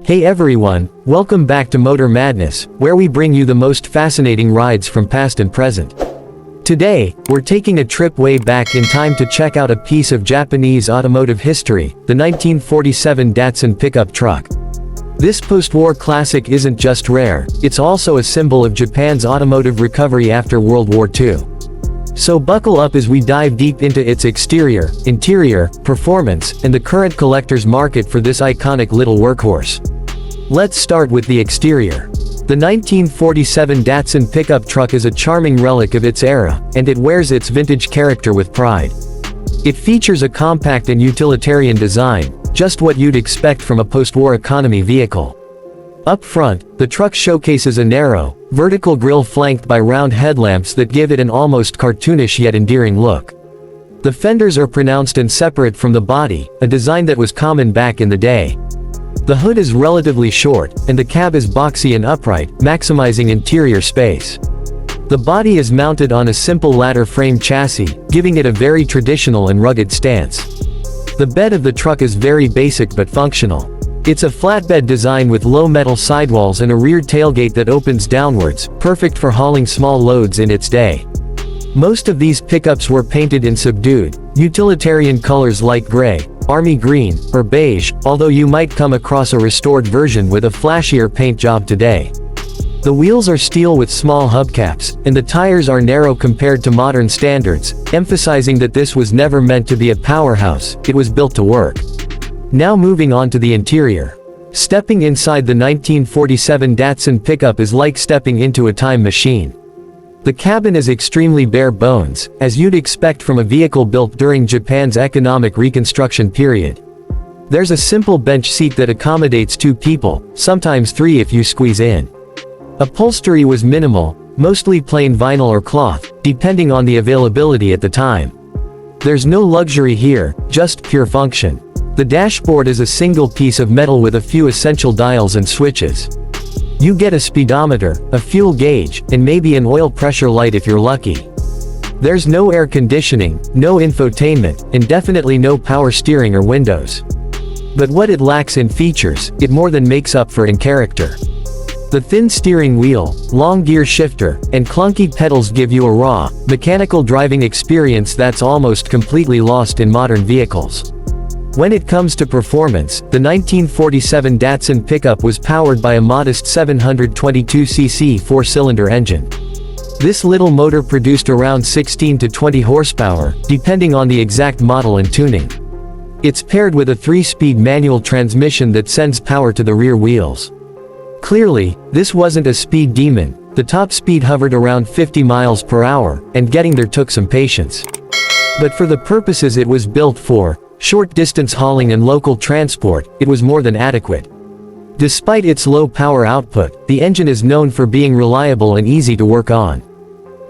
Hey everyone, welcome back to Motor Madness, where we bring you the most fascinating rides from past and present. Today, we're taking a trip way back in time to check out a piece of Japanese automotive history, the 1947 Datsun Pickup Truck. This post-war classic isn't just rare, it's also a symbol of Japan's automotive recovery after World War II. So buckle up as we dive deep into its exterior, interior, performance, and the current collector's market for this iconic little workhorse. Let's start with the exterior. The 1947 Datsun pickup truck is a charming relic of its era, and it wears its vintage character with pride. It features a compact and utilitarian design, just what you'd expect from a post-war economy vehicle. Up front, the truck showcases a narrow, vertical grille flanked by round headlamps that give it an almost cartoonish yet endearing look. The fenders are pronounced and separate from the body, a design that was common back in the day. The hood is relatively short, and the cab is boxy and upright, maximizing interior space. The body is mounted on a simple ladder frame chassis, giving it a very traditional and rugged stance. The bed of the truck is very basic but functional. It's a flatbed design with low metal sidewalls and a rear tailgate that opens downwards, perfect for hauling small loads in its day. Most of these pickups were painted in subdued, utilitarian colors like gray, army green, or beige, although you might come across a restored version with a flashier paint job today. The wheels are steel with small hubcaps, and the tires are narrow compared to modern standards, emphasizing that this was never meant to be a powerhouse, it was built to work. Now moving on to the interior. Stepping inside the 1947 Datsun pickup is like stepping into a time machine. The cabin is extremely bare bones, as you'd expect from a vehicle built during Japan's economic reconstruction period. There's a simple bench seat that accommodates 2 people, sometimes 3 if you squeeze in. Upholstery was minimal, mostly plain vinyl or cloth, depending on the availability at the time. There's no luxury here, just pure function. The dashboard is a single piece of metal with a few essential dials and switches. You get a speedometer, a fuel gauge, and maybe an oil pressure light if you're lucky. There's no air conditioning, no infotainment, and definitely no power steering or windows. But what it lacks in features, it more than makes up for in character. The thin steering wheel, long gear shifter, and clunky pedals give you a raw, mechanical driving experience that's almost completely lost in modern vehicles. When it comes to performance, the 1947 Datsun pickup was powered by a modest 722cc 4-cylinder engine. This little motor produced around 16 to 20 horsepower, depending on the exact model and tuning. It's paired with a 3-speed manual transmission that sends power to the rear wheels. Clearly, this wasn't a speed demon. The top speed hovered around 50 miles per hour, and getting there took some patience. But for the purposes it was built for, short-distance hauling and local transport, it was more than adequate. Despite its low power output, the engine is known for being reliable and easy to work on.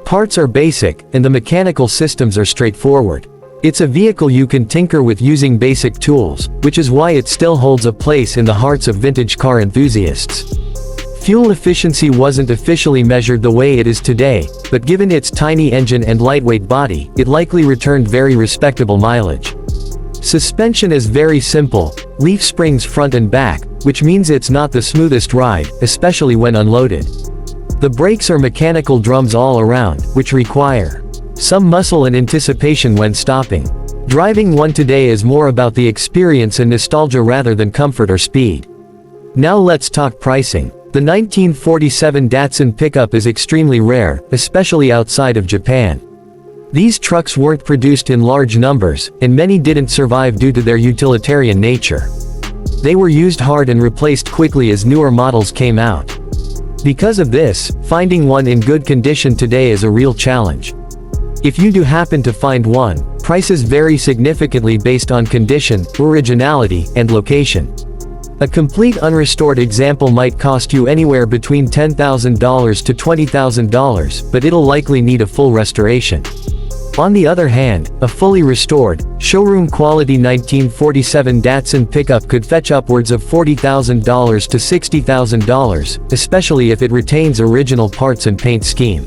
Parts are basic, and the mechanical systems are straightforward. It's a vehicle you can tinker with using basic tools, which is why it still holds a place in the hearts of vintage car enthusiasts. Fuel efficiency wasn't officially measured the way it is today, but given its tiny engine and lightweight body, it likely returned very respectable mileage. Suspension is very simple, leaf springs front and back, which means it's not the smoothest ride, especially when unloaded. The brakes are mechanical drums all around, which require some muscle and anticipation when stopping. Driving one today is more about the experience and nostalgia rather than comfort or speed. Now let's talk pricing. The 1947 Datsun pickup is extremely rare, especially outside of Japan. These trucks weren't produced in large numbers, and many didn't survive due to their utilitarian nature. They were used hard and replaced quickly as newer models came out. Because of this, finding one in good condition today is a real challenge. If you do happen to find one, prices vary significantly based on condition, originality, and location. A complete unrestored example might cost you anywhere between $10,000 to $20,000, but it'll likely need a full restoration. On the other hand, a fully restored, showroom-quality 1947 Datsun pickup could fetch upwards of $40,000 to $60,000, especially if it retains original parts and paint scheme.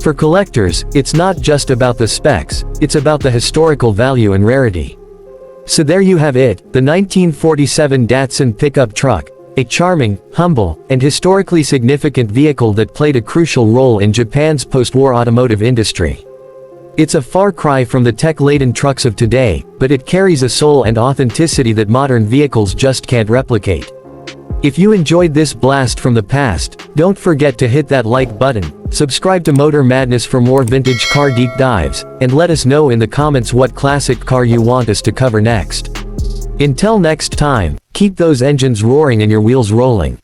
For collectors, it's not just about the specs, it's about the historical value and rarity. So there you have it, the 1947 Datsun pickup truck, a charming, humble, and historically significant vehicle that played a crucial role in Japan's post-war automotive industry. It's a far cry from the tech-laden trucks of today, but it carries a soul and authenticity that modern vehicles just can't replicate. If you enjoyed this blast from the past, don't forget to hit that like button, subscribe to Motor Madness for more vintage car deep dives, and let us know in the comments what classic car you want us to cover next. Until next time, keep those engines roaring and your wheels rolling.